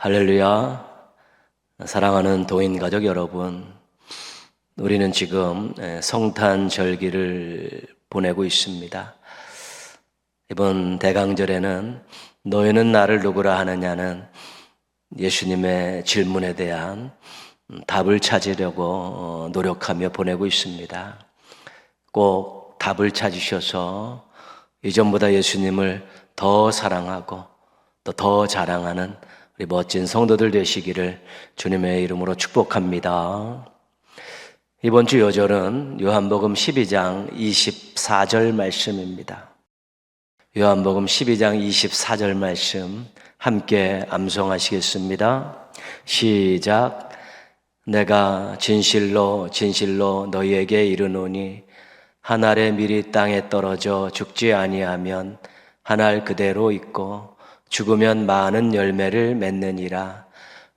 할렐루야. 사랑하는 도인 가족 여러분, 우리는 지금 성탄절기를 보내고 있습니다. 이번 대강절에는 너희는 나를 누구라 하느냐는 예수님의 질문에 대한 답을 찾으려고 노력하며 보내고 있습니다. 꼭 답을 찾으셔서 이전보다 예수님을 더 사랑하고 또 더 자랑하는 우리 멋진 성도들 되시기를 주님의 이름으로 축복합니다. 이번 주 요절은 요한복음 12장 24절 말씀입니다. 요한복음 12장 24절 말씀 함께 암송하시겠습니다. 시작. 내가 진실로 진실로 너희에게 이르노니 한 알의 밀이 땅에 떨어져 죽지 아니하면 한 알 그대로 있고 죽으면 많은 열매를 맺느니라.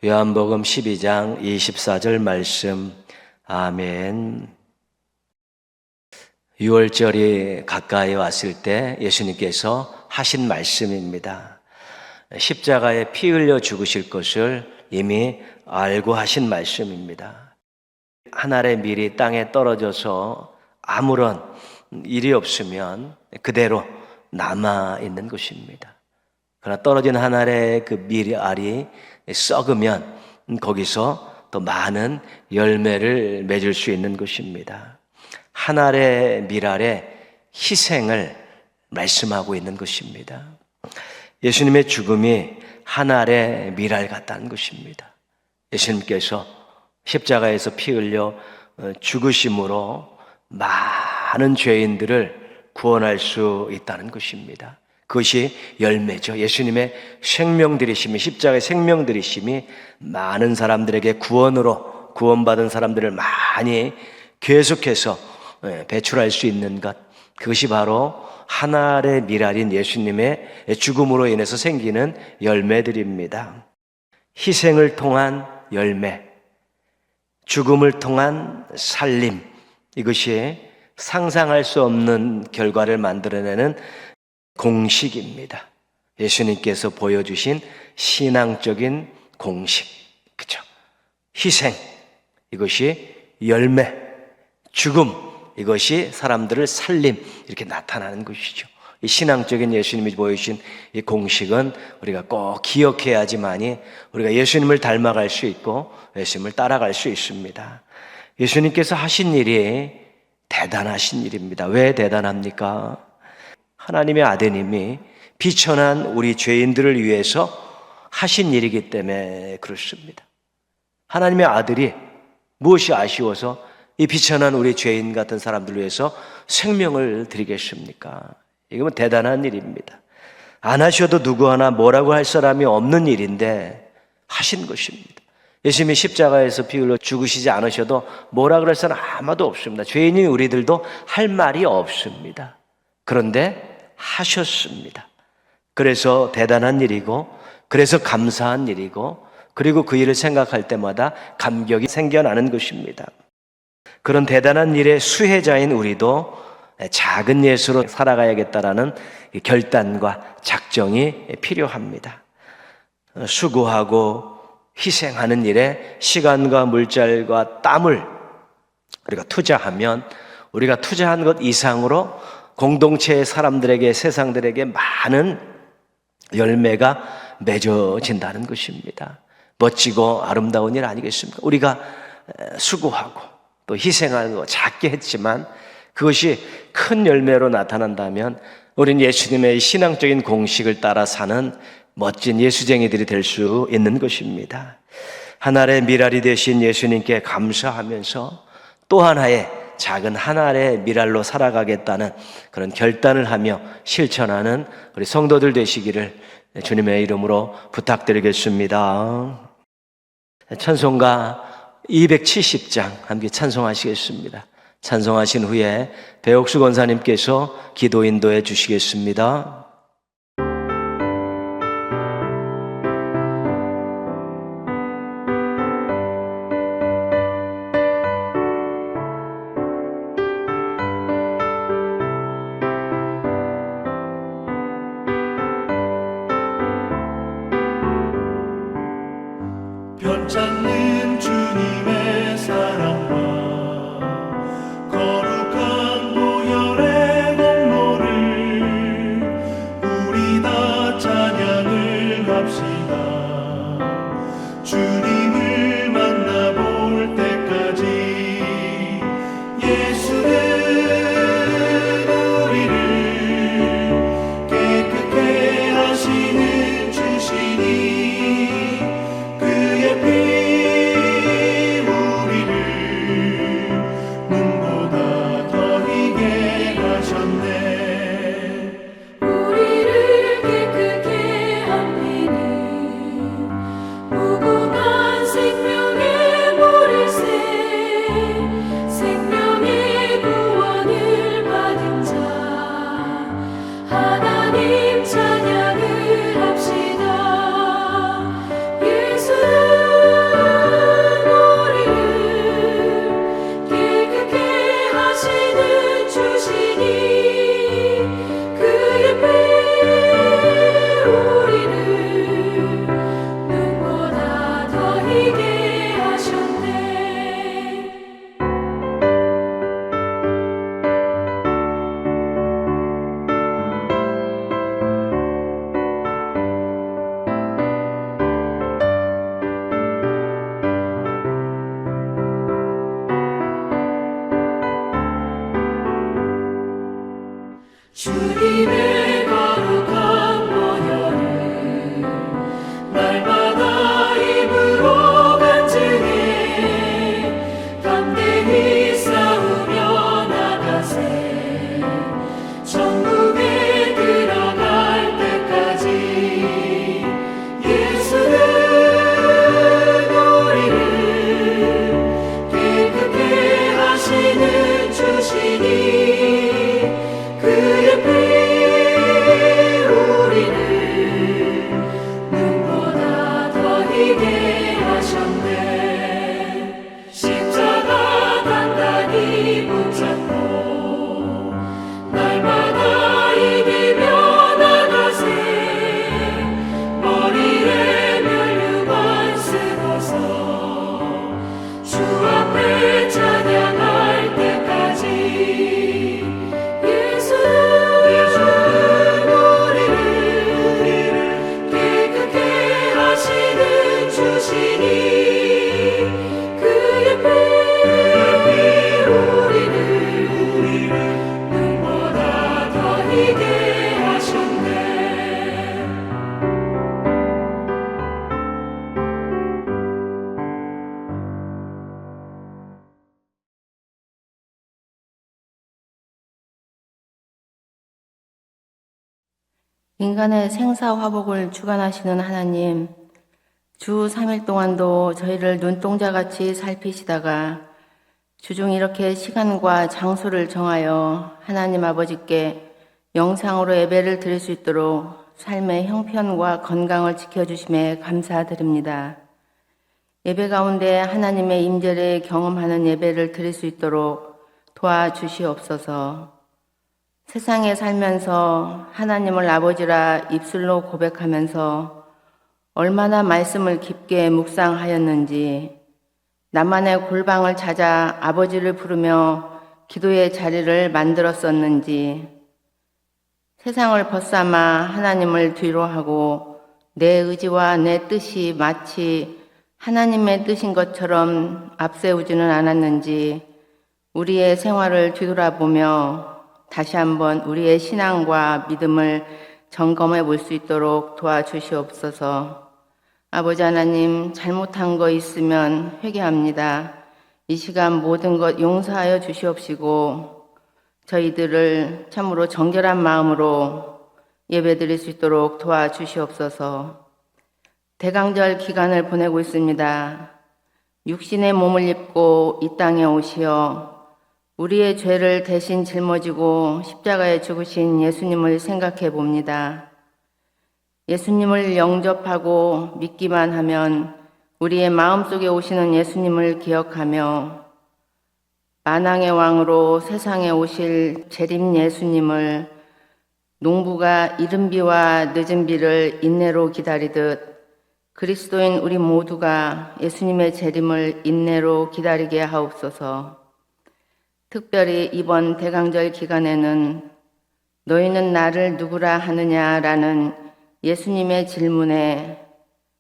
요한복음 12장 24절 말씀. 아멘. 6월절이 가까이 왔을 때 예수님께서 하신 말씀입니다. 십자가에 피 흘려 죽으실 것을 이미 알고 하신 말씀입니다. 한 알의 밀이 땅에 떨어져서 아무런 일이 없으면 그대로 남아있는 것입니다. 그러나 떨어진 한 알의 그 밀알이 썩으면 거기서 또 많은 열매를 맺을 수 있는 것입니다. 한 알의 밀알의 희생을 말씀하고 있는 것입니다. 예수님의 죽음이 한 알의 밀알 같다는 것입니다. 예수님께서 십자가에서 피 흘려 죽으심으로 많은 죄인들을 구원할 수 있다는 것입니다. 그것이 열매죠. 예수님의 생명들이심이, 십자가의 생명들이심이 많은 사람들에게 구원으로 구원받은 사람들을 많이 계속해서 배출할 수 있는 것, 그것이 바로 한 알의 밀알인 예수님의 죽음으로 인해서 생기는 열매들입니다. 희생을 통한 열매, 죽음을 통한 살림, 이것이 상상할 수 없는 결과를 만들어내는 공식입니다. 예수님께서 보여주신 신앙적인 공식, 그죠? 희생, 이것이 열매, 죽음, 이것이 사람들을 살림, 이렇게 나타나는 것이죠. 이 신앙적인 예수님이 보여주신 이 공식은 우리가 꼭 기억해야지만이 우리가 예수님을 닮아갈 수 있고 예수님을 따라갈 수 있습니다. 예수님께서 하신 일이 대단하신 일입니다. 왜 대단합니까? 하나님의 아드님이 비천한 우리 죄인들을 위해서 하신 일이기 때문에 그렇습니다. 하나님의 아들이 무엇이 아쉬워서 이 비천한 우리 죄인 같은 사람들을 위해서 생명을 드리겠습니까? 이건 대단한 일입니다. 안 하셔도 누구 하나 뭐라고 할 사람이 없는 일인데 하신 것입니다. 예수님이 십자가에서 피 흘려 죽으시지 않으셔도 뭐라 그럴 사람 아무도 없습니다. 죄인인 우리들도 할 말이 없습니다. 그런데 하셨습니다. 그래서 대단한 일이고, 그래서 감사한 일이고, 그리고 그 일을 생각할 때마다 감격이 생겨나는 것입니다. 그런 대단한 일의 수혜자인 우리도 작은 예수로 살아가야겠다라는 결단과 작정이 필요합니다. 수고하고 희생하는 일에 시간과 물질과 땀을 우리가 투자하면 우리가 투자한 것 이상으로 공동체의 사람들에게, 세상들에게 많은 열매가 맺어진다는 것입니다. 멋지고 아름다운 일 아니겠습니까? 우리가 수고하고 또 희생하고 작게 했지만 그것이 큰 열매로 나타난다면 우리는 예수님의 신앙적인 공식을 따라 사는 멋진 예수쟁이들이 될 수 있는 것입니다. 하나의 밀알이 되신 예수님께 감사하면서 또 하나의 작은 한 알의 밀알로 살아가겠다는 그런 결단을 하며 실천하는 우리 성도들 되시기를 주님의 이름으로 부탁드리겠습니다. 찬송가 270장 함께 찬송하시겠습니다. 찬송하신 후에 배옥수 권사님께서 기도 인도해 주시겠습니다. 원치 않는 주님의 사랑과 거룩한 보혈의 공로를 우리 다 찬양을 합시다. 주님을 만나볼 때까지 예수는 우리를 깨끗게 하시는 주시니 그의 피 우리를 눈보다 더 희게 하셨네. 우리를 깨끗게 한 피는 무궁한 생명의 보리새, 생명의 구원을 받은 자 하나님 찬양을 합시다. 예수는 우리를 깨끗게 하시는 주시니 그의 피 우리를 눈보다 더 희게 하셨네. 주님의 거룩한 보혈을 날마다 입으로 간증해 담대히 싸우며 나가세. 천국에 들어갈 때까지 예수는 우리를 깨끗게 하시는 주시니 그의 피 우리를 눈보다 더 희게 하셨네. 십자가 단단히 붙잡고 날마다 이기며 나가세. 머리에 면류관 쓰고서 주 앞에 찬양할 때까지 예수는 우리를 깨끗게 하시는 주시니 그의 피 우리를 눈보다 더 희게 하셨네. 인간의 생사화복을 주관하시는 하나님, 주 3일 동안도 저희를 눈동자같이 살피시다가 주중 이렇게 시간과 장소를 정하여 하나님 아버지께 영상으로 예배를 드릴 수 있도록 삶의 형편과 건강을 지켜주심에 감사드립니다. 예배 가운데 하나님의 임재를 경험하는 예배를 드릴 수 있도록 도와주시옵소서. 세상에 살면서 하나님을 아버지라 입술로 고백하면서 얼마나 말씀을 깊게 묵상하였는지, 나만의 골방을 찾아 아버지를 부르며 기도의 자리를 만들었었는지, 세상을 벗삼아 하나님을 뒤로하고 내 의지와 내 뜻이 마치 하나님의 뜻인 것처럼 앞세우지는 않았는지 우리의 생활을 뒤돌아보며 다시 한번 우리의 신앙과 믿음을 점검해 볼 수 있도록 도와주시옵소서. 아버지 하나님, 잘못한 거 있으면 회개합니다. 이 시간 모든 것 용서하여 주시옵시고 저희들을 참으로 정결한 마음으로 예배드릴 수 있도록 도와주시옵소서. 대강절 기간을 보내고 있습니다. 육신의 몸을 입고 이 땅에 오시어 우리의 죄를 대신 짊어지고 십자가에 죽으신 예수님을 생각해 봅니다. 예수님을 영접하고 믿기만 하면 우리의 마음속에 오시는 예수님을 기억하며 만왕의 왕으로 세상에 오실 재림 예수님을 농부가 이른 비와 늦은 비를 인내로 기다리듯 그리스도인 우리 모두가 예수님의 재림을 인내로 기다리게 하옵소서. 특별히 이번 대강절 기간에는 너희는 나를 누구라 하느냐라는 예수님의 질문에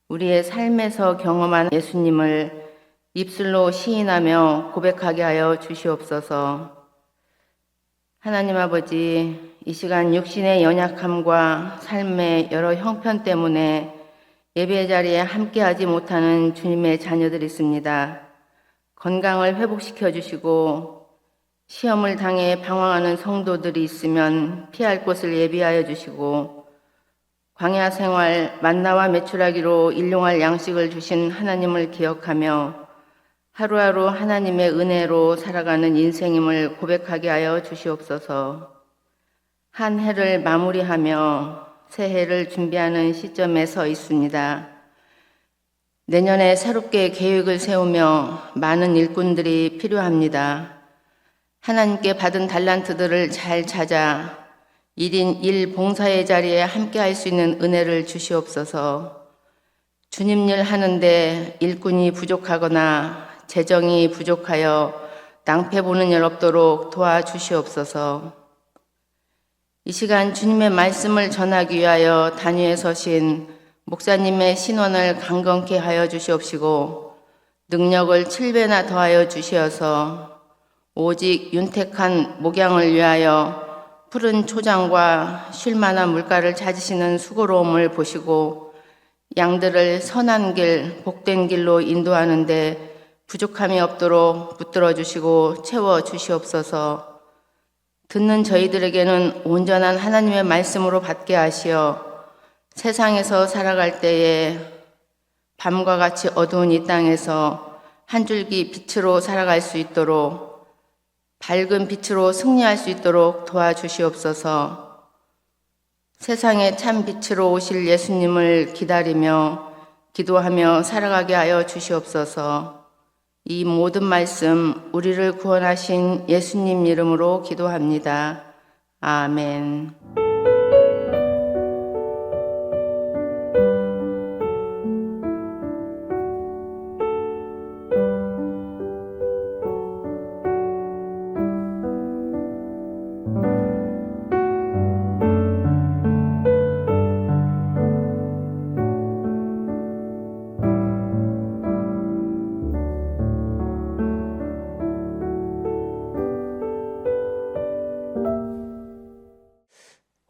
우리의 삶에서 경험한 예수님을 입술로 시인하며 고백하게 하여 주시옵소서. 하나님 아버지, 이 시간 육신의 연약함과 삶의 여러 형편 때문에 예배 자리에 함께하지 못하는 주님의 자녀들이 있습니다. 건강을 회복시켜 주시고 시험을 당해 방황하는 성도들이 있으면 피할 곳을 예비하여 주시고 광야 생활 만나와 메추라기로 일용할 양식을 주신 하나님을 기억하며 하루하루 하나님의 은혜로 살아가는 인생임을 고백하게 하여 주시옵소서. 한 해를 마무리하며 새 해를 준비하는 시점에 서 있습니다. 내년에 새롭게 계획을 세우며 많은 일꾼들이 필요합니다. 하나님께 받은 달란트들을 잘 찾아 1인 1 봉사의 자리에 함께할 수 있는 은혜를 주시옵소서. 주님 일 하는데 일꾼이 부족하거나 재정이 부족하여 낭패 보는 일 없도록 도와주시옵소서. 이 시간 주님의 말씀을 전하기 위하여 단위에 서신 목사님의 신원을 강건케 하여 주시옵시고 능력을 7배나 더하여 주시어서 오직 윤택한 목양을 위하여 푸른 초장과 쉴만한 물가를 찾으시는 수고로움을 보시고 양들을 선한 길, 복된 길로 인도하는데 부족함이 없도록 붙들어 주시고 채워 주시옵소서. 듣는 저희들에게는 온전한 하나님의 말씀으로 받게 하시어 세상에서 살아갈 때에 밤과 같이 어두운 이 땅에서 한 줄기 빛으로 살아갈 수 있도록 밝은 빛으로 승리할 수 있도록 도와주시옵소서. 세상에 참 빛으로 오실 예수님을 기다리며 기도하며 살아가게 하여 주시옵소서. 이 모든 말씀 우리를 구원하신 예수님 이름으로 기도합니다. 아멘.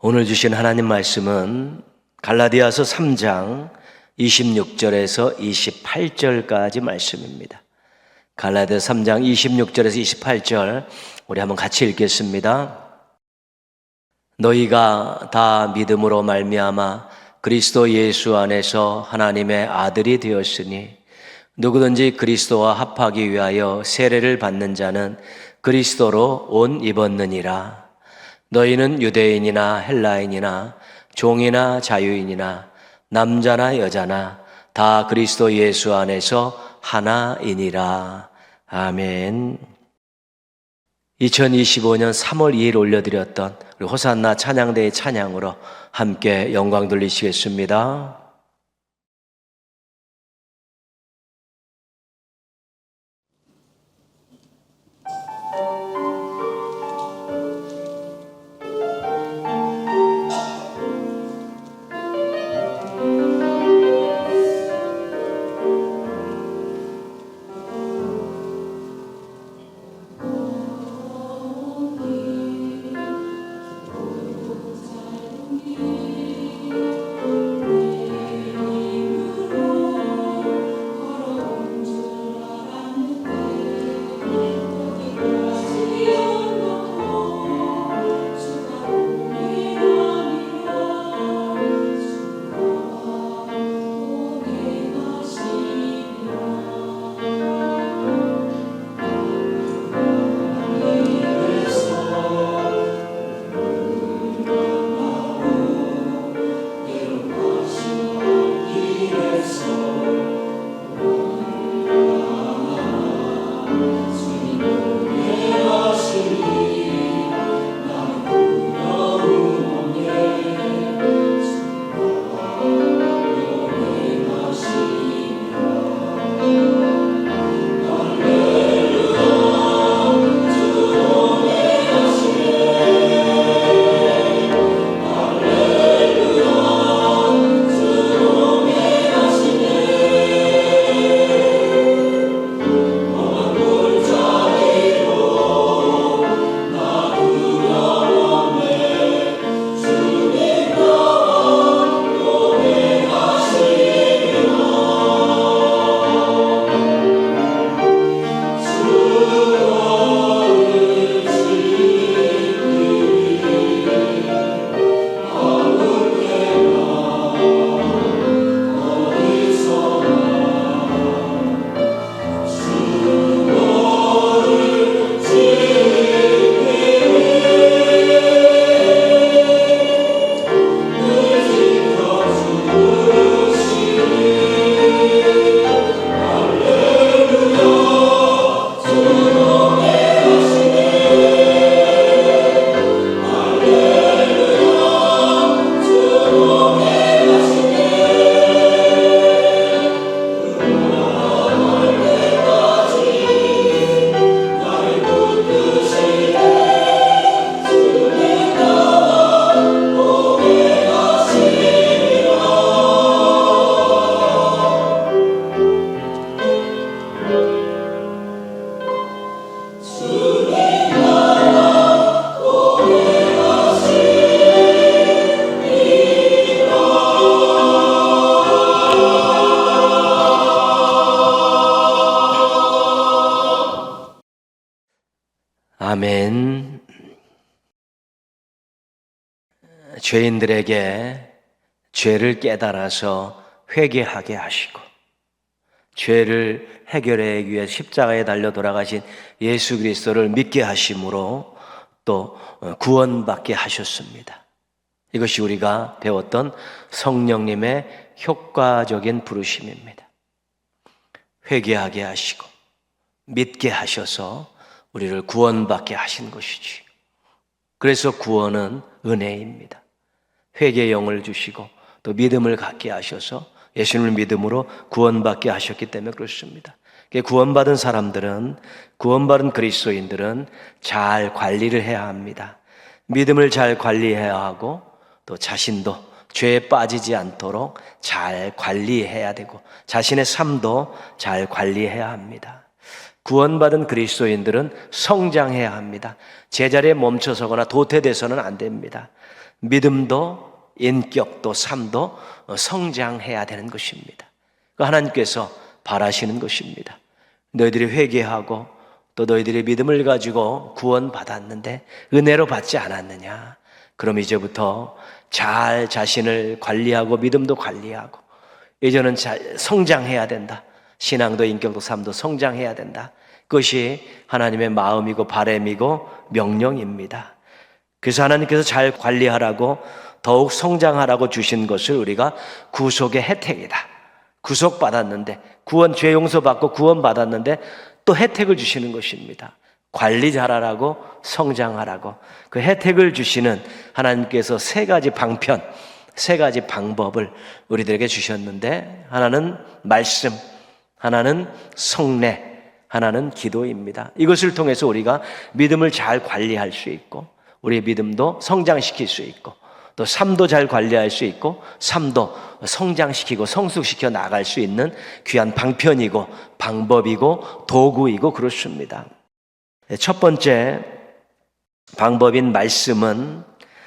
오늘 주신 하나님 말씀은 갈라디아서 3장 26절에서 28절까지 말씀입니다. 갈라디아서 3장 26절에서 28절 우리 한번 같이 읽겠습니다. 너희가 다 믿음으로 말미암아 그리스도 예수 안에서 하나님의 아들이 되었으니 누구든지 그리스도와 합하기 위하여 세례를 받는 자는 그리스도로 옷 입었느니라. 너희는 유대인이나 헬라인이나 종이나 자유인이나 남자나 여자나 다 그리스도 예수 안에서 하나이니라. 아멘. 2025년 3월 2일 올려드렸던 우리 호산나 찬양대의 찬양으로 함께 영광 돌리시겠습니다. 아멘. 죄인들에게 죄를 깨달아서 회개하게 하시고 죄를 해결하기 위해 십자가에 달려 돌아가신 예수 그리스도를 믿게 하심으로 또 구원받게 하셨습니다. 이것이 우리가 배웠던 성령님의 효과적인 부르심입니다. 회개하게 하시고 믿게 하셔서 우리를 구원받게 하신 것이지. 그래서 구원은 은혜입니다. 회개의 영을 주시고 또 믿음을 갖게 하셔서 예수님을 믿음으로 구원받게 하셨기 때문에 그렇습니다. 구원받은 사람들은, 구원받은 그리스도인들은 잘 관리를 해야 합니다. 믿음을 잘 관리해야 하고 또 자신도 죄에 빠지지 않도록 잘 관리해야 되고 자신의 삶도 잘 관리해야 합니다. 구원받은 그리스도인들은 성장해야 합니다. 제자리에 멈춰서거나 도태돼서는 안 됩니다. 믿음도 인격도 삶도 성장해야 되는 것입니다. 하나님께서 바라시는 것입니다. 너희들이 회개하고 또 너희들이 믿음을 가지고 구원받았는데 은혜로 받지 않았느냐? 그럼 이제부터 잘 자신을 관리하고 믿음도 관리하고 이제는 성장해야 된다. 신앙도 인격도 삶도 성장해야 된다. 그것이 하나님의 마음이고 바람이고 명령입니다. 그래서 하나님께서 잘 관리하라고 더욱 성장하라고 주신 것을 우리가 구속의 혜택이다. 구속받았는데 구원 죄 용서받고 구원받았는데 또 혜택을 주시는 것입니다. 관리 잘하라고 성장하라고 그 혜택을 주시는 하나님께서 세 가지 방편, 세 가지 방법을 우리들에게 주셨는데 하나는 말씀, 하나는 성례, 하나는 기도입니다. 이것을 통해서 우리가 믿음을 잘 관리할 수 있고 우리의 믿음도 성장시킬 수 있고 또 삶도 잘 관리할 수 있고 삶도 성장시키고 성숙시켜 나갈 수 있는 귀한 방편이고 방법이고 도구이고 그렇습니다. 첫 번째 방법인 말씀은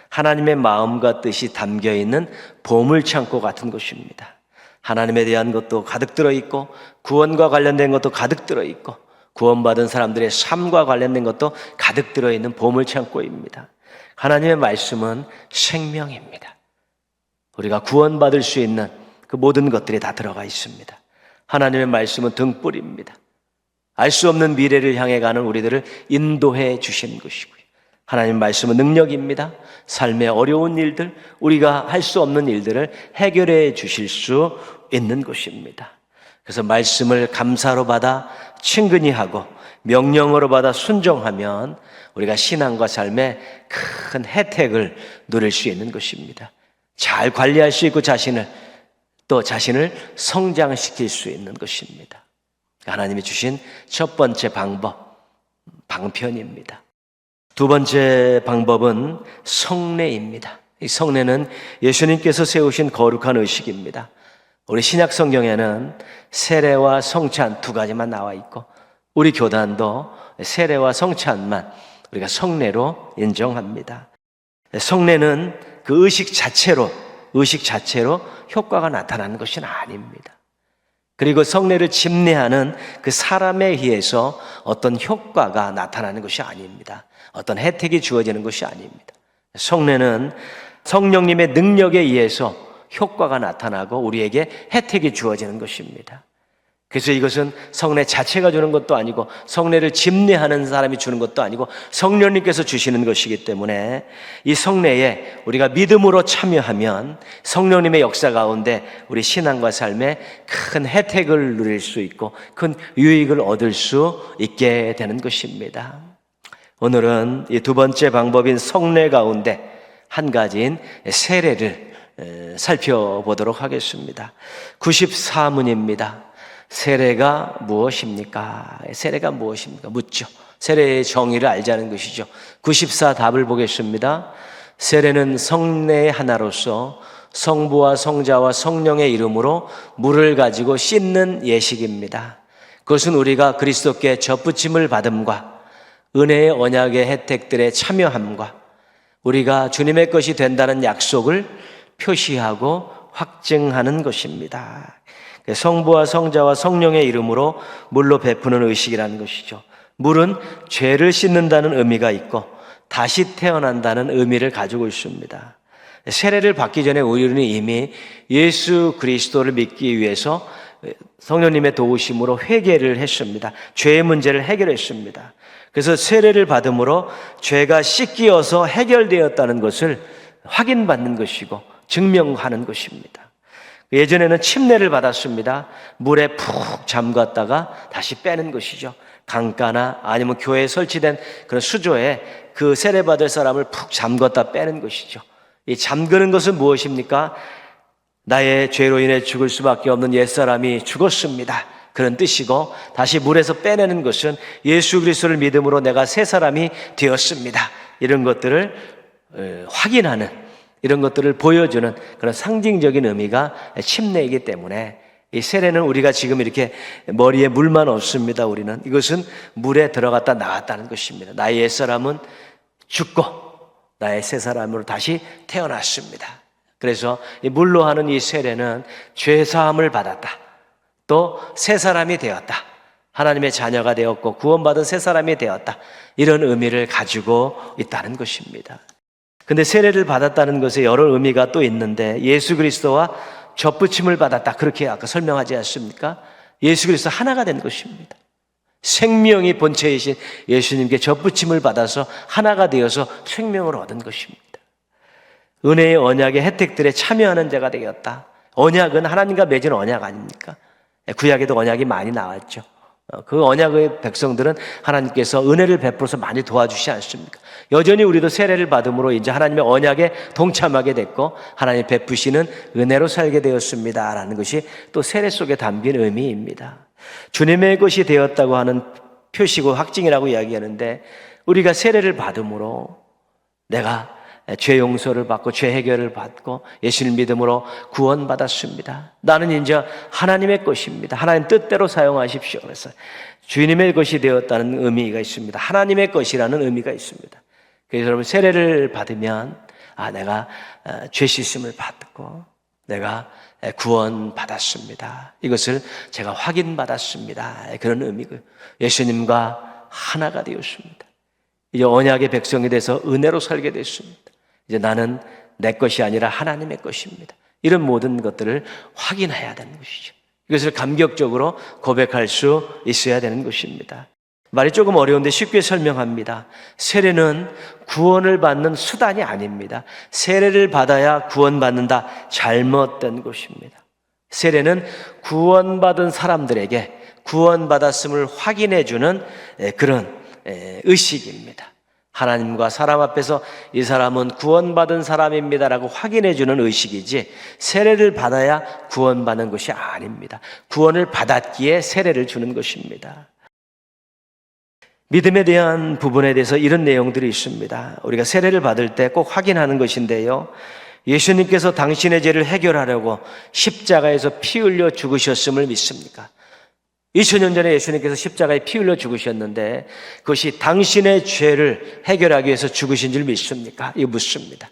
하나님의 마음과 뜻이 담겨있는 보물창고 같은 것입니다. 하나님에 대한 것도 가득 들어있고 구원과 관련된 것도 가득 들어있고 구원받은 사람들의 삶과 관련된 것도 가득 들어있는 보물창고입니다. 하나님의 말씀은 생명입니다. 우리가 구원받을 수 있는 그 모든 것들이 다 들어가 있습니다. 하나님의 말씀은 등불입니다. 알 수 없는 미래를 향해 가는 우리들을 인도해 주시는 것이고요. 하나님의 말씀은 능력입니다. 삶의 어려운 일들, 우리가 할 수 없는 일들을 해결해 주실 수 있는 것입니다. 그래서 말씀을 감사로 받아 친근히 하고 명령으로 받아 순종하면 우리가 신앙과 삶에 큰 혜택을 누릴 수 있는 것입니다. 잘 관리할 수 있고 자신을 성장시킬 수 있는 것입니다. 하나님이 주신 첫 번째 방편입니다. 두 번째 방법은 성례입니다. 이 성례는 예수님께서 세우신 거룩한 의식입니다. 우리 신약 성경에는 세례와 성찬 두 가지만 나와 있고 우리 교단도 세례와 성찬만 우리가 성례로 인정합니다. 성례는 그 의식 자체로 효과가 나타나는 것은 아닙니다. 그리고 성례를 집례하는 그 사람에 의해서 어떤 효과가 나타나는 것이 아닙니다. 어떤 혜택이 주어지는 것이 아닙니다. 성례는 성령님의 능력에 의해서 효과가 나타나고 우리에게 혜택이 주어지는 것입니다. 그래서 이것은 성례 자체가 주는 것도 아니고 성례를 집례하는 사람이 주는 것도 아니고 성령님께서 주시는 것이기 때문에 이 성례에 우리가 믿음으로 참여하면 성령님의 역사 가운데 우리 신앙과 삶에 큰 혜택을 누릴 수 있고 큰 유익을 얻을 수 있게 되는 것입니다. 오늘은 이 두 번째 방법인 성례 가운데 한 가지인 세례를 살펴보도록 하겠습니다. 94문입니다. 세례가 무엇입니까? 세례가 무엇입니까? 묻죠. 세례의 정의를 알자는 것이죠. 94 답을 보겠습니다. 세례는 성례의 하나로서 성부와 성자와 성령의 이름으로 물을 가지고 씻는 예식입니다. 그것은 우리가 그리스도께 젖붙임을 받음과 은혜의 언약의 혜택들에 참여함과 우리가 주님의 것이 된다는 약속을 표시하고 확증하는 것입니다. 성부와 성자와 성령의 이름으로 물로 베푸는 의식이라는 것이죠. 물은 죄를 씻는다는 의미가 있고 다시 태어난다는 의미를 가지고 있습니다. 세례를 받기 전에 우리는 이미 예수 그리스도를 믿기 위해서 성령님의 도우심으로 회개를 했습니다. 죄의 문제를 해결했습니다. 그래서 세례를 받음으로 죄가 씻기어서 해결되었다는 것을 확인받는 것이고 증명하는 것입니다. 예전에는 침례를 받았습니다. 물에 푹 잠갔다가 다시 빼는 것이죠. 강가나 아니면 교회에 설치된 그런 수조에 그 세례받을 사람을 푹 잠갔다 빼는 것이죠. 이 잠그는 것은 무엇입니까? 나의 죄로 인해 죽을 수밖에 없는 옛사람이 죽었습니다. 그런 뜻이고, 다시 물에서 빼내는 것은 예수 그리스도를 믿음으로 내가 새 사람이 되었습니다. 이런 것들을 확인하는, 이런 것들을 보여주는 그런 상징적인 의미가 침례이기 때문에 이 세례는 우리가 지금 이렇게 머리에 물만 없습니다. 우리는 이것은 물에 들어갔다 나왔다는 것입니다. 나의 옛사람은 죽고 나의 새 사람으로 다시 태어났습니다. 그래서 이 물로 하는 이 세례는 죄사함을 받았다, 또 새 사람이 되었다, 하나님의 자녀가 되었고 구원받은 새 사람이 되었다, 이런 의미를 가지고 있다는 것입니다. 근데 세례를 받았다는 것에 여러 의미가 또 있는데, 예수 그리스도와 접붙임을 받았다, 그렇게 아까 설명하지 않습니까? 예수 그리스도 하나가 된 것입니다. 생명이 본체이신 예수님께 접붙임을 받아서 하나가 되어서 생명을 얻은 것입니다. 은혜의 언약의 혜택들에 참여하는 자가 되었다. 언약은 하나님과 맺은 언약 아닙니까? 구약에도 언약이 많이 나왔죠. 그 언약의 백성들은 하나님께서 은혜를 베풀어서 많이 도와주시지 않습니까? 여전히 우리도 세례를 받음으로 이제 하나님의 언약에 동참하게 됐고 하나님 베푸시는 은혜로 살게 되었습니다라는 것이 또 세례 속에 담긴 의미입니다. 주님의 것이 되었다고 하는 표시고 확증이라고 이야기하는데, 우리가 세례를 받음으로 내가 죄 용서를 받고 죄 해결을 받고 예수를 믿음으로 구원받았습니다. 나는 이제 하나님의 것입니다. 하나님 뜻대로 사용하십시오. 그래서 주님의 것이 되었다는 의미가 있습니다. 하나님의 것이라는 의미가 있습니다. 그래서 여러분, 세례를 받으면 내가 죄 씻음을 받고 내가 구원받았습니다, 이것을 제가 확인받았습니다, 그런 의미고요. 예수님과 하나가 되었습니다. 이제 언약의 백성이 돼서 은혜로 살게 됐습니다. 이제 나는 내 것이 아니라 하나님의 것입니다. 이런 모든 것들을 확인해야 되는 것이죠. 이것을 감격적으로 고백할 수 있어야 되는 것입니다. 말이 조금 어려운데 쉽게 설명합니다. 세례는 구원을 받는 수단이 아닙니다. 세례를 받아야 구원받는다, 잘못된 것입니다. 세례는 구원받은 사람들에게 구원받았음을 확인해주는 그런 의식입니다. 하나님과 사람 앞에서 이 사람은 구원받은 사람입니다라고 확인해주는 의식이지, 세례를 받아야 구원받는 것이 아닙니다. 구원을 받았기에 세례를 주는 것입니다. 믿음에 대한 부분에 대해서 이런 내용들이 있습니다. 우리가 세례를 받을 때 꼭 확인하는 것인데요, 예수님께서 당신의 죄를 해결하려고 십자가에서 피 흘려 죽으셨음을 믿습니까? 2000년 전에 예수님께서 십자가에 피 흘려 죽으셨는데 그것이 당신의 죄를 해결하기 위해서 죽으신 줄 믿습니까? 이거 묻습니다.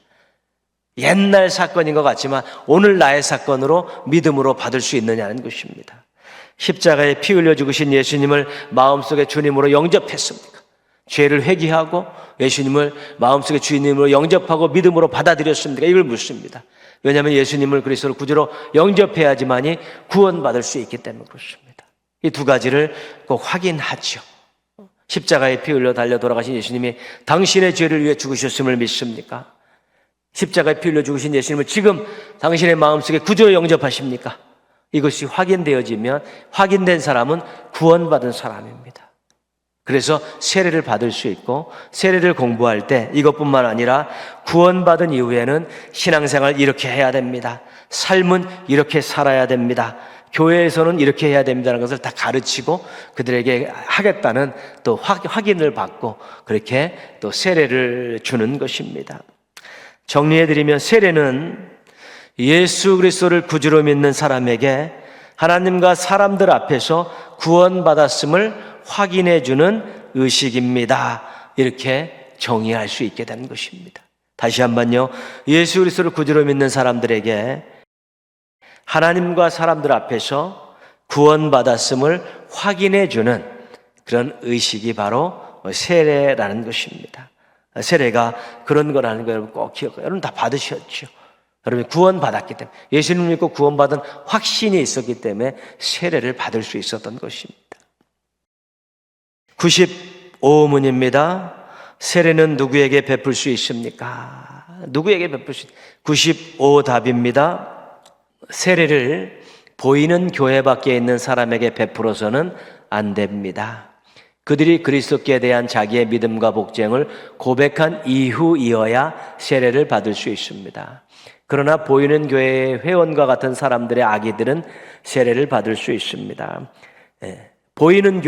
옛날 사건인 것 같지만 오늘 나의 사건으로 믿음으로 받을 수 있느냐는 것입니다. 십자가에 피 흘려 죽으신 예수님을 마음속에 주님으로 영접했습니까? 죄를 회개하고 예수님을 마음속에 주님으로 영접하고 믿음으로 받아들였습니까? 이걸 묻습니다. 왜냐하면 예수님을 그리스도로 구주로 영접해야지만이 구원받을 수 있기 때문에 그렇습니다. 이 두 가지를 꼭 확인하죠. 십자가에 피 흘려 달려 돌아가신 예수님이 당신의 죄를 위해 죽으셨음을 믿습니까? 십자가에 피 흘려 죽으신 예수님을 지금 당신의 마음속에 구주로 영접하십니까? 이것이 확인되어지면 확인된 사람은 구원받은 사람입니다. 그래서 세례를 받을 수 있고, 세례를 공부할 때 이것뿐만 아니라 구원받은 이후에는 신앙생활 이렇게 해야 됩니다, 삶은 이렇게 살아야 됩니다, 교회에서는 이렇게 해야 됩니다라는 것을 다 가르치고 그들에게 하겠다는 또 확인을 받고 그렇게 또 세례를 주는 것입니다. 정리해드리면 세례는 예수 그리스도를 구주로 믿는 사람에게 하나님과 사람들 앞에서 구원받았음을 확인해주는 의식입니다. 이렇게 정의할 수 있게 되는 것입니다. 다시 한번요, 예수 그리스도를 구주로 믿는 사람들에게 하나님과 사람들 앞에서 구원받았음을 확인해주는 그런 의식이 바로 세례라는 것입니다. 세례가 그런 거라는 거 여러분 꼭 기억해요. 여러분 다 받으셨죠. 여러분 구원받았기 때문에, 예수님을 믿고 구원받은 확신이 있었기 때문에 세례를 받을 수 있었던 것입니다. 95문입니다. 세례는 누구에게 베풀 수 있습니까? 누구에게 베풀 수 있습니까? 95 답입니다. 세례를 보이는 교회 밖에 있는 사람에게 베풀어서는 안 됩니다. 그들이 그리스도께 대한 자기의 믿음과 복종을 고백한 이후이어야 세례를 받을 수 있습니다. 그러나 보이는 교회의 회원과 같은 사람들의 아기들은 세례를 받을 수 있습니다. 보이는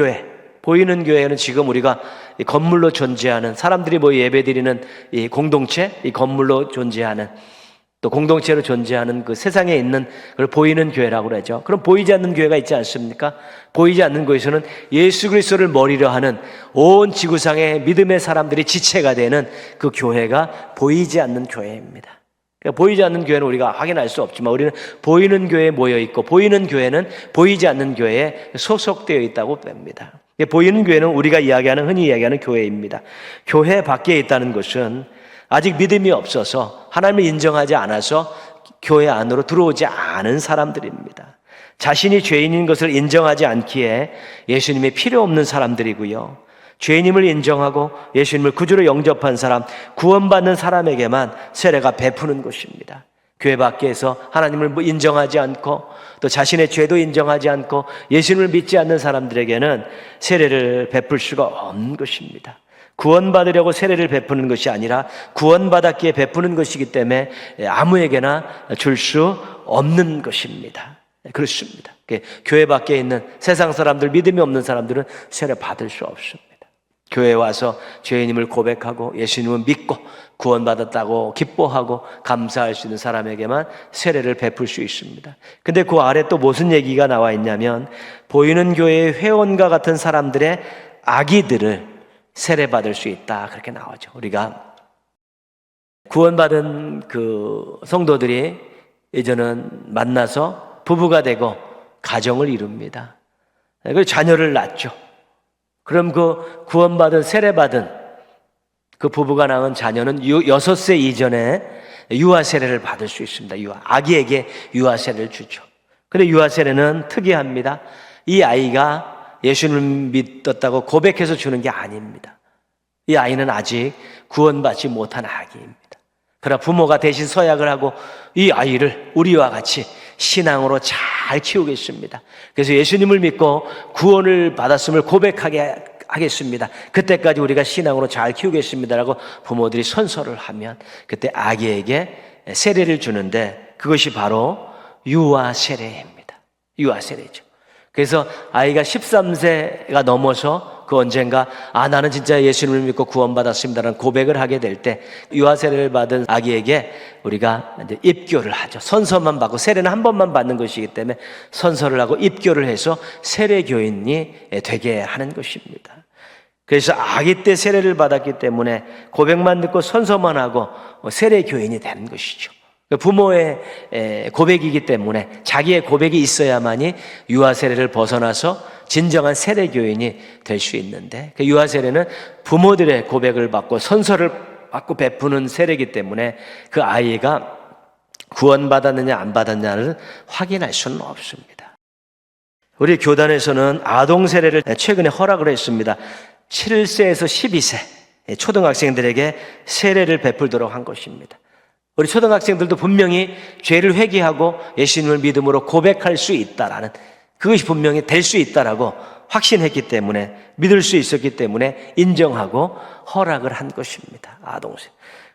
교회는 지금 우리가 건물로 존재하는, 사람들이 모여 예배드리는 이 공동체, 이 건물로 존재하는, 또 공동체로 존재하는 그 세상에 있는 그걸 보이는 교회라고 그러죠. 그럼 보이지 않는 교회가 있지 않습니까? 보이지 않는 교회에서는 예수 그리스도를 머리로 하는 온 지구상의 믿음의 사람들이 지체가 되는 그 교회가 보이지 않는 교회입니다. 그러니까 보이지 않는 교회는 우리가 확인할 수 없지만 우리는 보이는 교회에 모여 있고, 보이는 교회는 보이지 않는 교회에 소속되어 있다고 봅니다. 보이는 교회는 우리가 흔히 이야기하는 교회입니다. 교회 밖에 있다는 것은 아직 믿음이 없어서, 하나님을 인정하지 않아서 교회 안으로 들어오지 않은 사람들입니다. 자신이 죄인인 것을 인정하지 않기에 예수님이 필요 없는 사람들이고요. 죄인임을 인정하고 예수님을 구주로 영접한 사람, 구원받는 사람에게만 세례가 베푸는 것입니다. 교회 밖에서 하나님을 인정하지 않고 또 자신의 죄도 인정하지 않고 예수님을 믿지 않는 사람들에게는 세례를 베풀 수가 없는 것입니다. 구원받으려고 세례를 베푸는 것이 아니라 구원받았기에 베푸는 것이기 때문에 아무에게나 줄 수 없는 것입니다. 그렇습니다. 교회 밖에 있는 세상 사람들, 믿음이 없는 사람들은 세례 받을 수 없습니다. 교회에 와서 죄인임을 고백하고 예수님을 믿고 구원받았다고 기뻐하고 감사할 수 있는 사람에게만 세례를 베풀 수 있습니다. 근데 그 아래 또 무슨 얘기가 나와 있냐면, 보이는 교회의 회원과 같은 사람들의 아기들을 세례받을 수 있다, 그렇게 나오죠. 우리가 구원받은 그 성도들이 이제는 만나서 부부가 되고 가정을 이룹니다. 그리고 자녀를 낳죠. 그럼 그 구원받은, 세례받은 그 부부가 낳은 자녀는 6세 이전에 유아 세례를 받을 수 있습니다. 아기에게 유아 세례를 주죠. 그런데 유아 세례는 특이합니다. 이 아이가 예수님을 믿었다고 고백해서 주는 게 아닙니다. 이 아이는 아직 구원받지 못한 아기입니다. 그러나 부모가 대신 서약을 하고 이 아이를 우리와 같이 신앙으로 잘 키우겠습니다. 그래서 예수님을 믿고 구원을 받았음을 고백하게 하겠습니다. 그때까지 우리가 신앙으로 잘 키우겠습니다라고 부모들이 선서를 하면 그때 아기에게 세례를 주는데, 그것이 바로 유아 세례입니다. 유아 세례죠. 그래서 아이가 13세가 넘어서 그 언젠가 나는 진짜 예수님을 믿고 구원받았습니다라는 고백을 하게 될 때 유아 세례를 받은 아기에게 우리가 이제 입교를 하죠. 선서만 받고, 세례는 한 번만 받는 것이기 때문에 선서를 하고 입교를 해서 세례 교인이 되게 하는 것입니다. 그래서 아기 때 세례를 받았기 때문에 고백만 듣고 선서만 하고 세례 교인이 되는 것이죠. 부모의 고백이기 때문에 자기의 고백이 있어야만이 유아 세례를 벗어나서 진정한 세례 교인이 될 수 있는데, 그 유아 세례는 부모들의 고백을 받고 선서를 받고 베푸는 세례이기 때문에 그 아이가 구원받았느냐 안 받았느냐를 확인할 수는 없습니다. 우리 교단에서는 아동 세례를 최근에 허락을 했습니다. 7세에서 12세 초등학생들에게 세례를 베풀도록 한 것입니다. 우리 초등학생들도 분명히 죄를 회개하고 예수님을 믿음으로 고백할 수 있다라는, 그것이 분명히 될 수 있다라고 확신했기 때문에, 믿을 수 있었기 때문에 인정하고 허락을 한 것입니다. 아동세.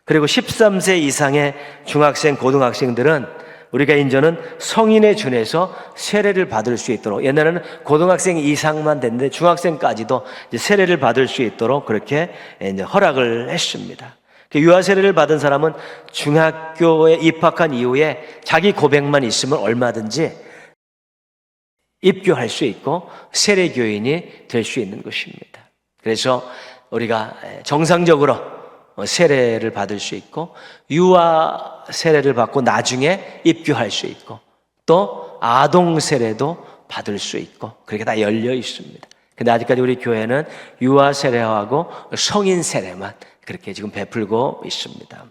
그리고 13세 이상의 중학생, 고등학생들은 우리가 이제는 성인에 준해서 세례를 받을 수 있도록, 옛날에는 고등학생 이상만 됐는데 중학생까지도 이제 세례를 받을 수 있도록 그렇게 이제 허락을 했습니다. 유아 세례를 받은 사람은 중학교에 입학한 이후에 자기 고백만 있으면 얼마든지 입교할 수 있고 세례 교인이 될 수 있는 것입니다. 그래서 우리가 정상적으로 세례를 받을 수 있고, 유아 세례를 받고 나중에 입교할 수 있고, 또 아동 세례도 받을 수 있고, 그렇게 다 열려 있습니다. 근데 아직까지 우리 교회는 유아 세례하고 성인 세례만 그렇게 지금 베풀고 있습니다.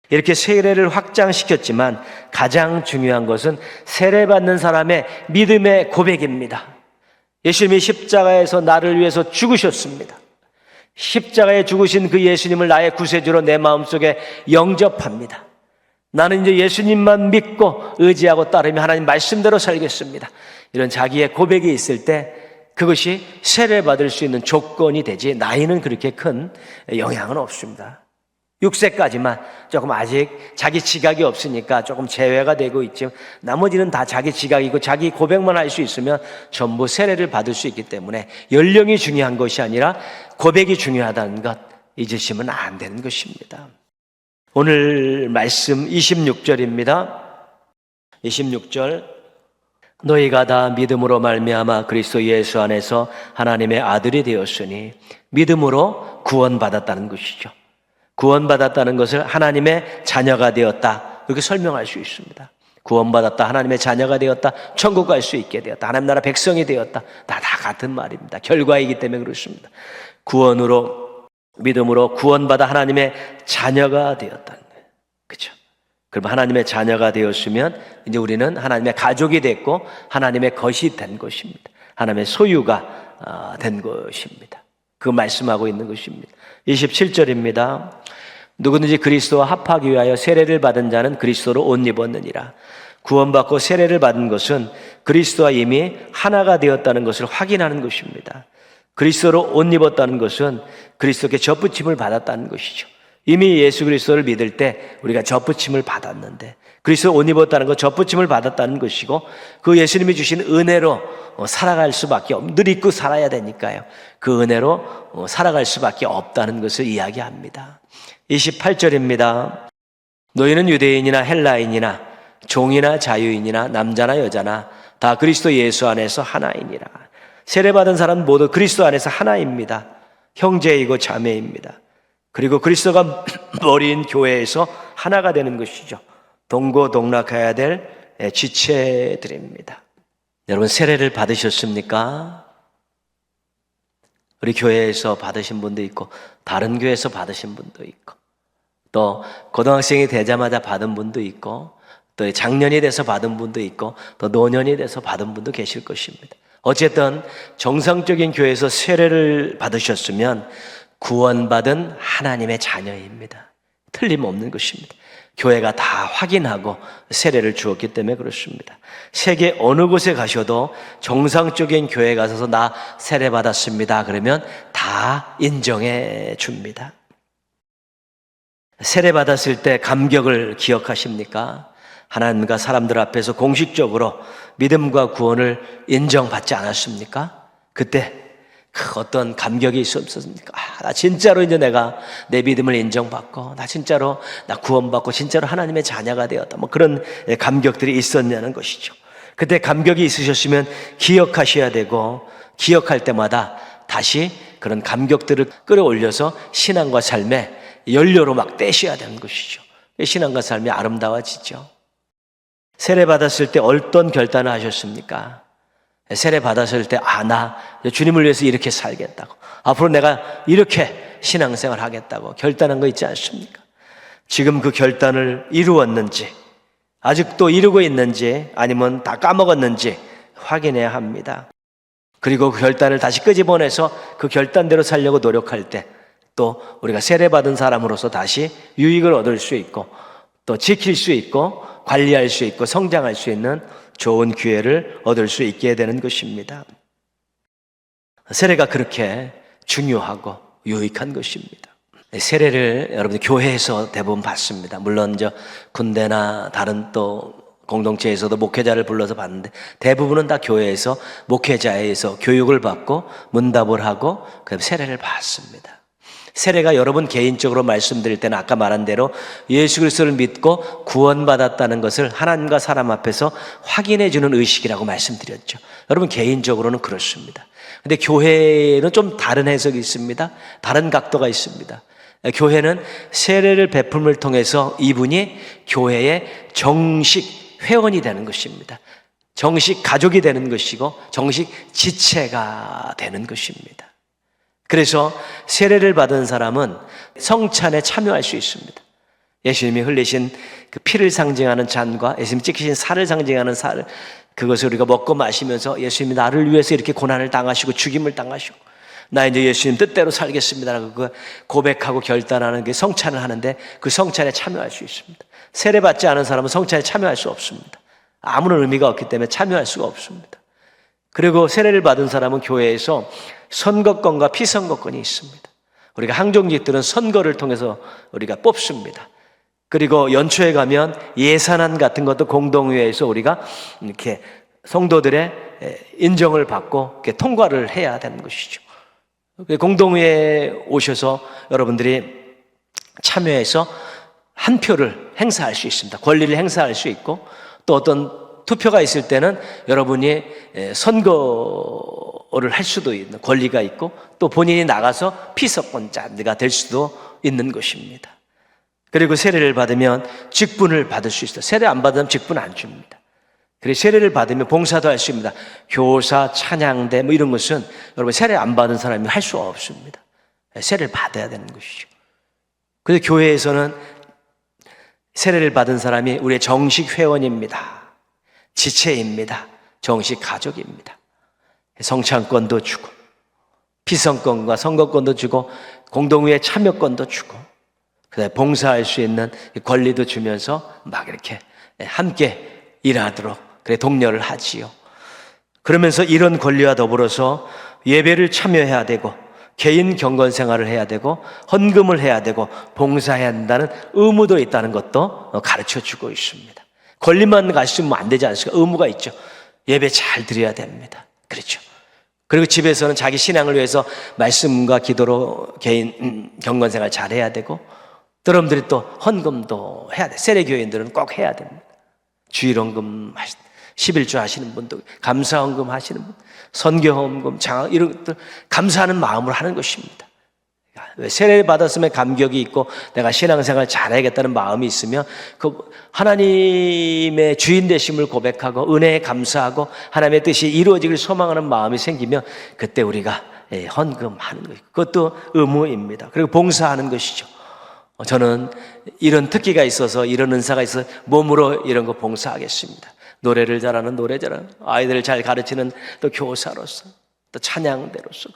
이렇게 세례를 확장시켰지만 가장 중요한 것은 세례받는 사람의 믿음의 고백입니다. 예수님이 십자가에서 나를 위해서 죽으셨습니다. 십자가에 죽으신 그 예수님을 나의 구세주로 내 마음속에 영접합니다. 나는 이제 예수님만 믿고 의지하고 따르며 하나님 말씀대로 살겠습니다. 이런 자기의 고백이 있을 때 그것이 세례받을 수 있는 조건이 되지 나이는 그렇게 큰 영향은 없습니다. 6세까지만 조금 아직 자기 지각이 없으니까 조금 제외가 되고 있지만 나머지는 다 자기 지각이고 자기 고백만 할 수 있으면 전부 세례를 받을 수 있기 때문에 연령이 중요한 것이 아니라 고백이 중요하다는 것 잊으시면 안 되는 것입니다. 오늘 말씀 26절입니다. 26절 너희가 다 믿음으로 말미암아 그리스도 예수 안에서 하나님의 아들이 되었으니 믿음으로 구원받았다는 것이죠. 구원받았다는 것을 하나님의 자녀가 되었다 이렇게 설명할 수 있습니다. 구원받았다, 하나님의 자녀가 되었다, 천국 갈 수 있게 되었다, 하나님 나라 백성이 되었다, 다 같은 말입니다. 결과이기 때문에 그렇습니다. 구원으로 믿음으로 구원받아 하나님의 자녀가 되었다는 거예요. 그렇죠? 그럼 하나님의 자녀가 되었으면 이제 우리는 하나님의 가족이 됐고 하나님의 것이 된 것입니다. 하나님의 소유가 된 것입니다. 그 말씀하고 있는 것입니다. 27절입니다. 누구든지 그리스도와 합하기 위하여 세례를 받은 자는 그리스도로 옷 입었느니라. 구원받고 세례를 받은 것은 그리스도와 이미 하나가 되었다는 것을 확인하는 것입니다. 그리스도로 옷 입었다는 것은 그리스도께 젖붙임을 받았다는 것이죠. 이미 예수 그리스도를 믿을 때 우리가 젖붙임을 받았는데 그리스도 옷 입었다는 것, 젖붙임을 받았다는 것이고 그 예수님이 주신 은혜로 살아갈 수밖에 늘 잊고 살아야 되니까요. 그 은혜로 살아갈 수밖에 없다는 것을 이야기합니다. 28절입니다. 너희는 유대인이나 헬라인이나 종이나 자유인이나 남자나 여자나 다 그리스도 예수 안에서 하나이니라. 세례받은 사람은 모두 그리스도 안에서 하나입니다. 형제이고 자매입니다. 그리고 그리스도가 머리인 교회에서 하나가 되는 것이죠. 동고동락해야 될 지체들입니다. 여러분 세례를 받으셨습니까? 우리 교회에서 받으신 분도 있고 다른 교회에서 받으신 분도 있고 또 고등학생이 되자마자 받은 분도 있고 또 작년이 돼서 받은 분도 있고 또 노년이 돼서 받은 분도 계실 것입니다. 어쨌든 정상적인 교회에서 세례를 받으셨으면 구원받은 하나님의 자녀입니다. 틀림없는 것입니다. 교회가 다 확인하고 세례를 주었기 때문에 그렇습니다. 세계 어느 곳에 가셔도 정상적인 교회에 가서 나 세례 받았습니다. 그러면 다 인정해 줍니다. 세례 받았을 때 감격을 기억하십니까? 하나님과 사람들 앞에서 공식적으로 믿음과 구원을 인정받지 않았습니까? 그때 그 어떤 감격이 있었습니까? 나 진짜로 이제 내가 내 믿음을 인정받고 나 진짜로 나 구원받고 진짜로 하나님의 자녀가 되었다. 뭐 그런 감격들이 있었냐는 것이죠. 그때 감격이 있으셨으면 기억하셔야 되고 기억할 때마다 다시 그런 감격들을 끌어올려서 신앙과 삶에 연료로 막 떼셔야 되는 것이죠. 신앙과 삶이 아름다워지죠. 세례 받았을 때 어떤 결단을 하셨습니까? 세례 받았을 때 나 주님을 위해서 이렇게 살겠다고 앞으로 내가 이렇게 신앙생활 하겠다고 결단한 거 있지 않습니까? 지금 그 결단을 이루었는지 아직도 이루고 있는지 아니면 다 까먹었는지 확인해야 합니다. 그리고 그 결단을 다시 끄집어내서 그 결단대로 살려고 노력할 때 또 우리가 세례받은 사람으로서 다시 유익을 얻을 수 있고 또 지킬 수 있고 관리할 수 있고 성장할 수 있는 좋은 기회를 얻을 수 있게 되는 것입니다. 세례가 그렇게 중요하고 유익한 것입니다. 세례를 여러분 교회에서 대부분 받습니다. 물론 군대나 다른 또 공동체에서도 목회자를 불러서 받는데 대부분은 다 교회에서 목회자에서 교육을 받고 문답을 하고 그다음에 세례를 받습니다. 세례가 여러분 개인적으로 말씀드릴 때는 아까 말한 대로 예수 그리스도를 믿고 구원받았다는 것을 하나님과 사람 앞에서 확인해 주는 의식이라고 말씀드렸죠. 여러분 개인적으로는 그렇습니다. 근데 교회는 좀 다른 해석이 있습니다. 다른 각도가 있습니다. 교회는 세례를 베품을 통해서 이분이 교회의 정식 회원이 되는 것입니다. 정식 가족이 되는 것이고 정식 지체가 되는 것입니다. 그래서 세례를 받은 사람은 성찬에 참여할 수 있습니다. 예수님이 흘리신 그 피를 상징하는 잔과 예수님이 찍히신 살을 상징하는 살, 그것을 우리가 먹고 마시면서 예수님이 나를 위해서 이렇게 고난을 당하시고 죽임을 당하시고 나 이제 예수님 뜻대로 살겠습니다라고 그 고백하고 결단하는 게 성찬을 하는데 그 성찬에 참여할 수 있습니다. 세례받지 않은 사람은 성찬에 참여할 수 없습니다. 아무런 의미가 없기 때문에 참여할 수가 없습니다. 그리고 세례를 받은 사람은 교회에서 선거권과 피선거권이 있습니다. 우리가 항종직들은 선거를 통해서 우리가 뽑습니다. 그리고 연초에 가면 예산안 같은 것도 공동회의에서 우리가 이렇게 성도들의 인정을 받고 이렇게 통과를 해야 되는 것이죠. 공동회의에 오셔서 여러분들이 참여해서 한 표를 행사할 수 있습니다. 권리를 행사할 수 있고 또 어떤 투표가 있을 때는 여러분이 선거를 할 수도 있는 권리가 있고 또 본인이 나가서 피선권자가 될 수도 있는 것입니다. 그리고 세례를 받으면 직분을 받을 수 있어요. 세례 안 받으면 직분 안 줍니다. 그리고 세례를 받으면 봉사도 할 수 있습니다. 교사, 찬양대 뭐 이런 것은 여러분 세례 안 받은 사람이 할 수 없습니다. 세례를 받아야 되는 것이죠. 그래서 교회에서는 세례를 받은 사람이 우리의 정식 회원입니다. 지체입니다. 정식 가족입니다. 성찬권도 주고 피선권과 선거권도 주고 공동회의 참여권도 주고 그다음에 봉사할 수 있는 권리도 주면서 막 이렇게 함께 일하도록 그래 독려를 하지요. 그러면서 이런 권리와 더불어서 예배를 참여해야 되고 개인 경건 생활을 해야 되고 헌금을 해야 되고 봉사해야 한다는 의무도 있다는 것도 가르쳐주고 있습니다. 권리만 가지면 안 되지 않습니까? 의무가 있죠. 예배 잘 드려야 됩니다. 그렇죠. 그리고 집에서는 자기 신앙을 위해서 말씀과 기도로 개인 경건 생활 잘 해야 되고 또 여러분들이 또 헌금도 해야 돼. 세례교인들은 꼭 해야 됩니다. 주일헌금 11조 하시는 분도 감사헌금 하시는 분, 선교헌금, 장학 이런 것들 감사하는 마음으로 하는 것입니다. 세례를 받았으면 감격이 있고 내가 신앙생활 잘해야겠다는 마음이 있으면 그 하나님의 주인 되심을 고백하고 은혜에 감사하고 하나님의 뜻이 이루어지길 소망하는 마음이 생기면 그때 우리가 헌금하는 거예요. 그것도 의무입니다. 그리고 봉사하는 것이죠. 저는 이런 특기가 있어서 이런 은사가 있어서 몸으로 이런 거 봉사하겠습니다. 노래를 잘하는 노래 잘하는 아이들을 잘 가르치는 또 교사로서 또 찬양대로서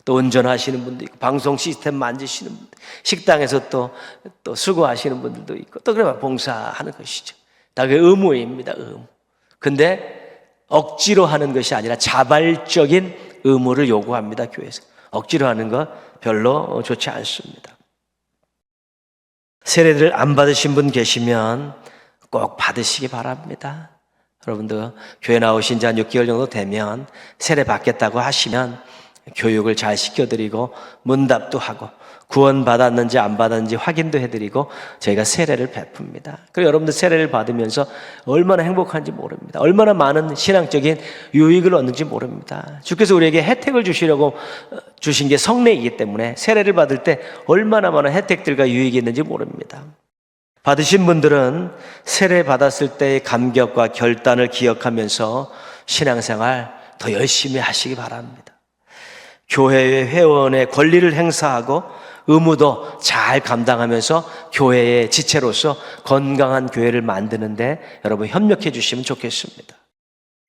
또 운전하시는 분도 있고 방송 시스템 만지시는 분들 식당에서 또 수고하시는 분들도 있고 또 그러면 봉사하는 것이죠. 다 그게 의무입니다. 의무. 근데 억지로 하는 것이 아니라 자발적인 의무를 요구합니다. 교회에서 억지로 하는 거 별로 좋지 않습니다. 세례를 안 받으신 분 계시면 꼭 받으시기 바랍니다. 여러분들 교회 나오신 지 한 6개월 정도 되면 세례 받겠다고 하시면 교육을 잘 시켜드리고 문답도 하고 구원 받았는지 안 받았는지 확인도 해드리고 저희가 세례를 베풉니다. 그리고 여러분들 세례를 받으면서 얼마나 행복한지 모릅니다. 얼마나 많은 신앙적인 유익을 얻는지 모릅니다. 주께서 우리에게 혜택을 주시려고 주신 게 성례이기 때문에 세례를 받을 때 얼마나 많은 혜택들과 유익이 있는지 모릅니다. 받으신 분들은 세례 받았을 때의 감격과 결단을 기억하면서 신앙생활 더 열심히 하시기 바랍니다. 교회의 회원의 권리를 행사하고 의무도 잘 감당하면서 교회의 지체로서 건강한 교회를 만드는데 여러분 협력해 주시면 좋겠습니다.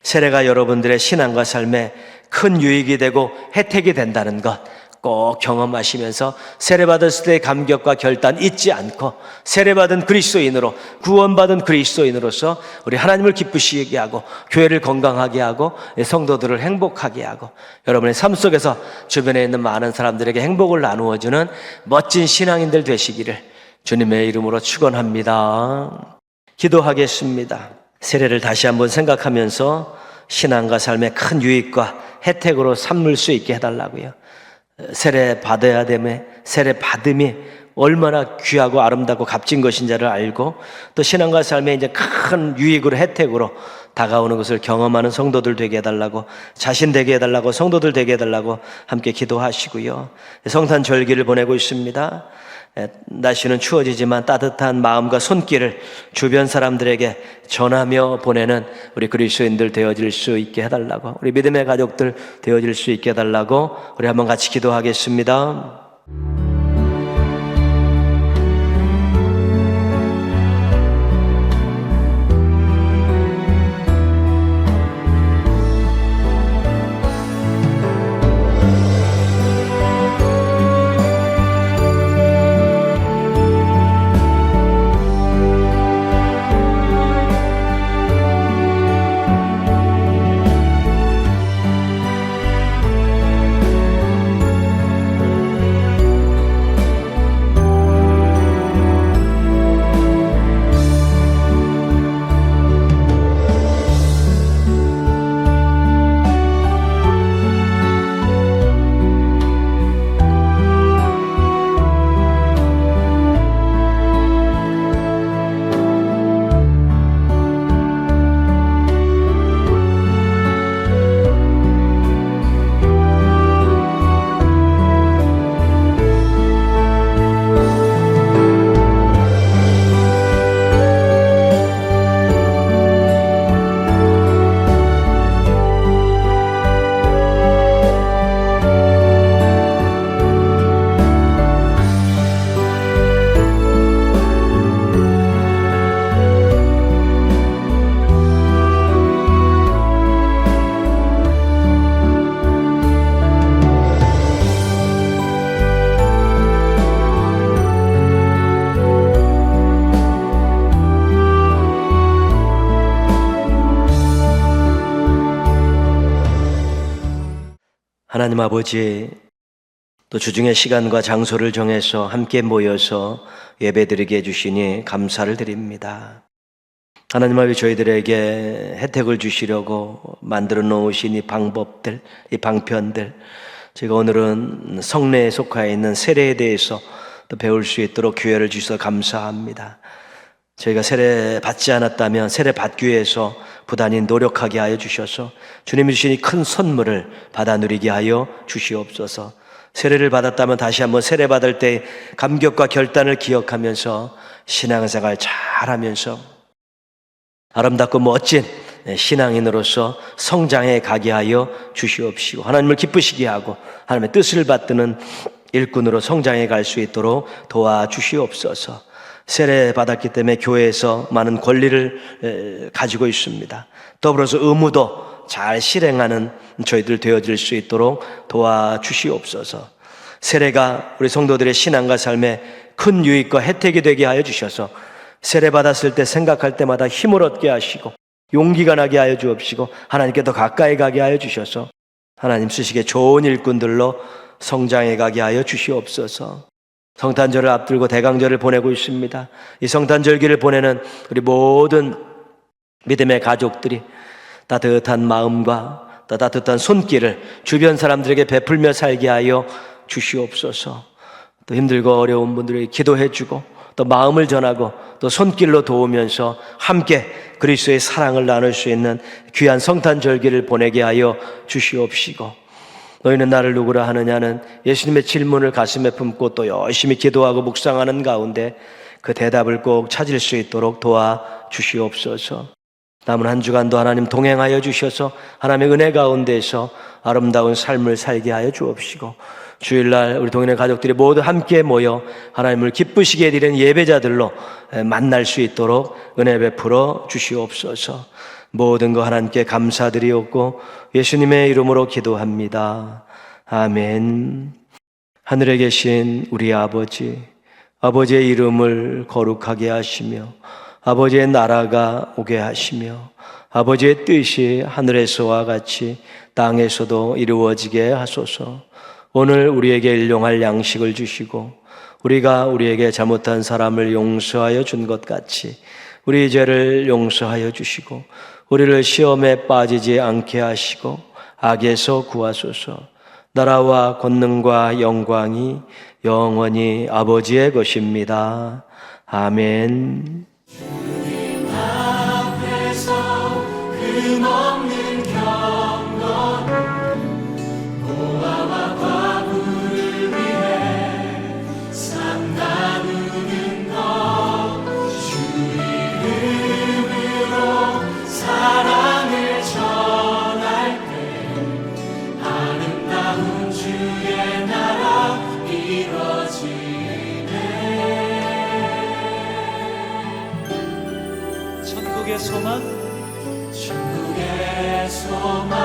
세례가 여러분들의 신앙과 삶에 큰 유익이 되고 혜택이 된다는 것 꼭 경험하시면서 세례받았을 때의 감격과 결단 잊지 않고 세례받은 그리스도인으로 구원받은 그리스도인으로서 우리 하나님을 기쁘시게 하고 교회를 건강하게 하고 성도들을 행복하게 하고 여러분의 삶 속에서 주변에 있는 많은 사람들에게 행복을 나누어주는 멋진 신앙인들 되시기를 주님의 이름으로 축원합니다. 기도하겠습니다. 세례를 다시 한번 생각하면서 신앙과 삶의 큰 유익과 혜택으로 삼을 수 있게 해달라고요. 세례 받아야 되며 세례 받음이 얼마나 귀하고 아름답고 값진 것인지를 알고 또 신앙과 삶에 이제 큰 유익으로 혜택으로 다가오는 것을 경험하는 성도들 되게 해달라고, 자신 되게 해달라고, 성도들 되게 해달라고 함께 기도하시고요. 성탄절기를 보내고 있습니다. 날씨는 추워지지만 따뜻한 마음과 손길을 주변 사람들에게 전하며 보내는 우리 그리스도인들 되어질 수 있게 해달라고, 우리 믿음의 가족들 되어질 수 있게 해달라고 우리 한번 같이 기도하겠습니다. 하나님 아버지, 또 주중의 시간과 장소를 정해서 함께 모여서 예배드리게 해주시니 감사를 드립니다. 하나님 아버지, 저희들에게 혜택을 주시려고 만들어 놓으신 이 방법들, 이 방편들, 제가 오늘은 성례에 속하여 있는 세례에 대해서 또 배울 수 있도록 기회를 주셔서 감사합니다. 저희가 세례 받지 않았다면 세례 받기 위해서 부단히 노력하게 하여 주셔서 주님이 주신 이 큰 선물을 받아 누리게 하여 주시옵소서. 세례를 받았다면 다시 한번 세례 받을 때 감격과 결단을 기억하면서 신앙생활 잘하면서 아름답고 멋진 신앙인으로서 성장해 가게 하여 주시옵시고, 하나님을 기쁘시게 하고 하나님의 뜻을 받드는 일꾼으로 성장해 갈 수 있도록 도와주시옵소서. 세례 받았기 때문에 교회에서 많은 권리를 가지고 있습니다. 더불어서 의무도 잘 실행하는 저희들 되어질 수 있도록 도와주시옵소서. 세례가 우리 성도들의 신앙과 삶에 큰 유익과 혜택이 되게 하여 주셔서 세례 받았을 때 생각할 때마다 힘을 얻게 하시고 용기가 나게 하여 주옵시고 하나님께 더 가까이 가게 하여 주셔서 하나님 쓰시기에 좋은 일꾼들로 성장해 가게 하여 주시옵소서. 성탄절을 앞두고 대강절을 보내고 있습니다. 이 성탄절기를 보내는 우리 모든 믿음의 가족들이 따뜻한 마음과 또 따뜻한 손길을 주변 사람들에게 베풀며 살게 하여 주시옵소서. 또 힘들고 어려운 분들에게 기도해주고 또 마음을 전하고 또 손길로 도우면서 함께 그리스도의 사랑을 나눌 수 있는 귀한 성탄절기를 보내게 하여 주시옵시고, 너희는 나를 누구라 하느냐는 예수님의 질문을 가슴에 품고 또 열심히 기도하고 묵상하는 가운데 그 대답을 꼭 찾을 수 있도록 도와주시옵소서. 남은 한 주간도 하나님 동행하여 주셔서 하나님의 은혜 가운데서 아름다운 삶을 살게 하여 주옵시고, 주일날 우리 동행의 가족들이 모두 함께 모여 하나님을 기쁘시게 드리는 예배자들로 만날 수 있도록 은혜 베풀어 주시옵소서. 모든 거 하나님께 감사드리옵고 예수님의 이름으로 기도합니다. 아멘. 하늘에 계신 우리 아버지, 아버지의 이름을 거룩하게 하시며 아버지의 나라가 오게 하시며 아버지의 뜻이 하늘에서와 같이 땅에서도 이루어지게 하소서. 오늘 우리에게 일용할 양식을 주시고 우리가 우리에게 잘못한 사람을 용서하여 준 것 같이 우리 죄를 용서하여 주시고 우리를 시험에 빠지지 않게 하시고 악에서 구하소서. 나라와 권능과 영광이 영원히 아버지의 것입니다. 아멘. 주님 앞에서 그 끊임없는 경건 고아와 과부를 위해 삶 나누는 것 주 이름으로 사랑을 전할 때 아름다운 주의 나라 이뤄지네. 천국의 소망 천국의 소망